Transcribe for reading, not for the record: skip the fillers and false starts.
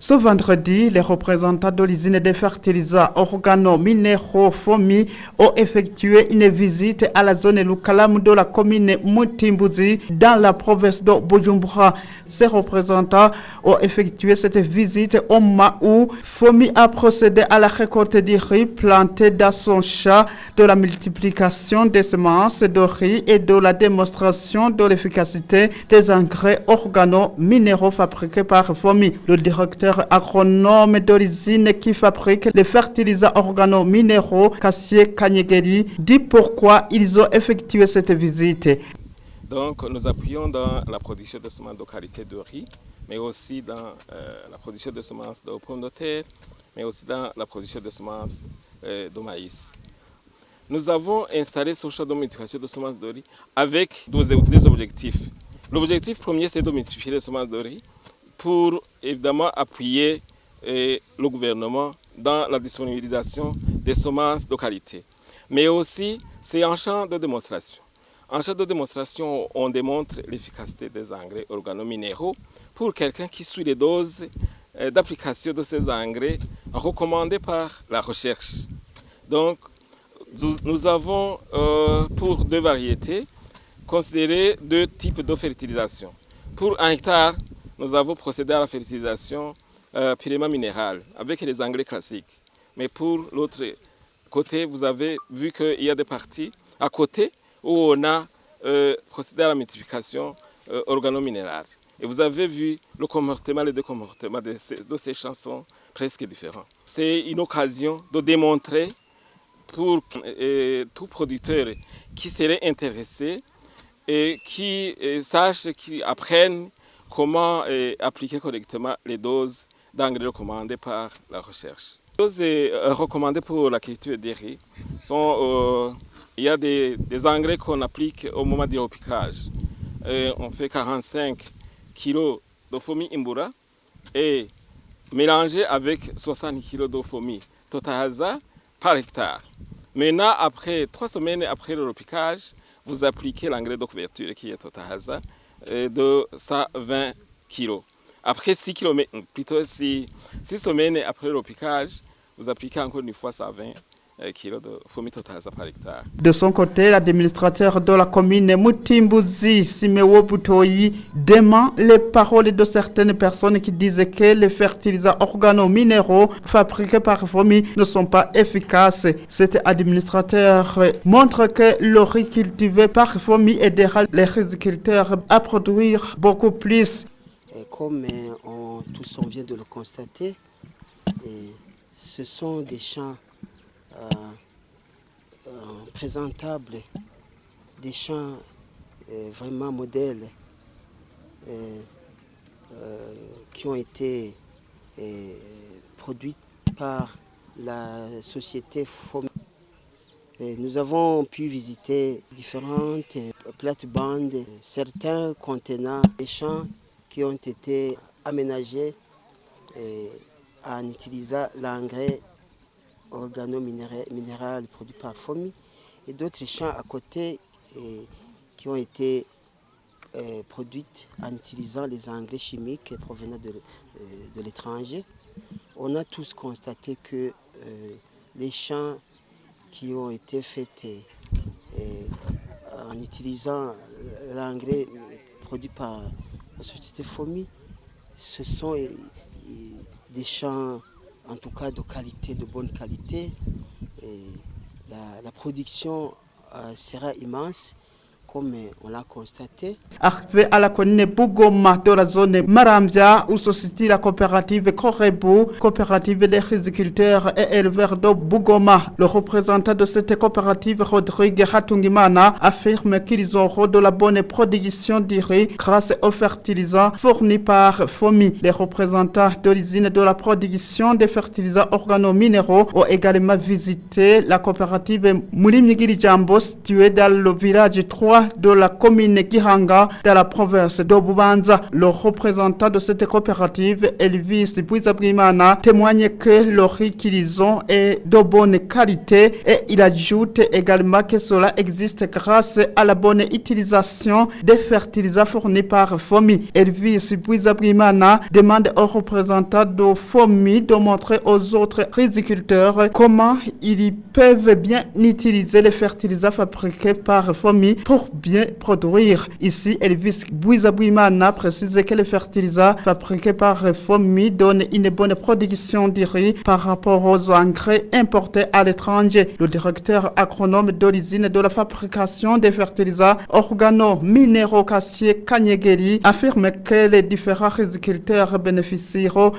Ce vendredi, les représentants de l'usine des fertilisants organo-minéraux FOMI ont effectué une visite à la zone Lukalam de la commune Mutimbuzi dans la province de Bujumbura. Ces représentants ont effectué cette visite au moment où FOMI a procédé à la récolte du riz planté dans son champ, de la multiplication des semences de riz et de la démonstration de l'efficacité des engrais organo-minéraux fabriqués par FOMI. Le directeur agronome de l'usine qui fabrique les fertilisants organo-minéraux, Kassié Kanyegeri, dit pourquoi ils ont effectué cette visite. Donc nous appuyons dans la production de semences de qualité de riz, mais aussi dans la production de semences de pommes de terre, mais aussi dans la production de semences de maïs. Nous avons installé ce champ de multiplication de semences de riz avec des objectifs. L'objectif premier, c'est de multiplier les semences de riz pour évidemment appuyer le gouvernement dans la disponibilisation des semences de qualité. Mais aussi, c'est un champ de démonstration. En champ de démonstration, on démontre l'efficacité des engrais organo-minéraux pour quelqu'un qui suit les doses d'application de ces engrais recommandées par la recherche. Donc, nous avons pour deux variétés considéré deux types de fertilisation. Pour 1 hectare, nous avons procédé à la fertilisation purement minérale avec les engrais classiques. Mais pour l'autre côté, vous avez vu qu'il y a des parties à côté où on a procédé à la multiplication organo-minérale. Et vous avez vu le comportement, les deux comportements de ces champs sont presque différents. C'est une occasion de démontrer pour tout producteur qui serait intéressé et qui sache, qui apprenne comment appliquer correctement les doses d'engrais recommandées par la recherche. Les doses recommandées pour la culture des riz sont, il y a des engrais qu'on applique au moment du repiquage. On fait 45 kg de fomi imbura et mélangé avec 60 kg de fomi totahaza par hectare. Maintenant, après 3 semaines après le repiquage, vous appliquez l'engrais de couverture qui est totahaza de 120 kg. Après 6 semaines après le repiquage, vous appliquez encore une fois 120 kg de fomi totahaza par hectare. De son côté, l'administrateur de la commune Mutimbuzi, Simewo Butoyi, dément les paroles de certaines personnes qui disaient que les fertilisants organo-minéraux fabriqués par FOMI ne sont pas efficaces. Cet administrateur montre que le riz cultivé par FOMI aidera les riziculteurs à produire beaucoup plus. Et comme tous on vient de le constater, ce sont des champs présentables, des champs vraiment modèles qui ont été produits par la société FOMI. Nous avons pu visiter différentes plates-bandes, certains contenant des champs qui ont été aménagés en utilisant l'engrais organo-minéral produit par FOMI et d'autres champs à côté qui ont été produits en utilisant les engrais chimiques provenant de l'étranger. On a tous constaté que les champs qui ont été faits en utilisant l'engrais produit par la société FOMI, ce sont des champs en tout cas de qualité, de bonne qualité. Et la production sera immense, comme on l'a constaté. Arrivé à la commune Bugoma de la zone Marambia, où se situe la coopérative Korebu, coopérative des riziculteurs et éleveurs de Bugoma. Le représentant de cette coopérative, Rodrigue Hatungimana, affirme qu'ils auront de la bonne production du riz grâce aux fertilisants fournis par FOMI. Les représentants de l'usine de la production des fertilisants organo-minéraux ont également visité la coopérative Moulimigiri Jambo, située dans le village 3 Bubanza de la commune Gihanga dans la province de Bubanza. Le représentant de cette coopérative, Elvis Bouizabrimana, témoigne que le riz qu'ils ont est de bonne qualité et il ajoute également que cela existe grâce à la bonne utilisation des fertilisants fournis par FOMI. Elvis Bouizabrimana demande aux représentants de FOMI de montrer aux autres riziculteurs comment ils peuvent bien utiliser les fertilisants fabriqués par FOMI pour bien produire. Ici, Elvis Bouizabrimana précise que les fertilisants fabriqués par FOMI donnent une bonne production du riz par rapport aux engrais importés à l'étranger. Le directeur agronome de l'usine de la fabrication des fertilisants organo-minéraux Cassier Kanyegeri affirme que les différents riziculteurs bénéficieront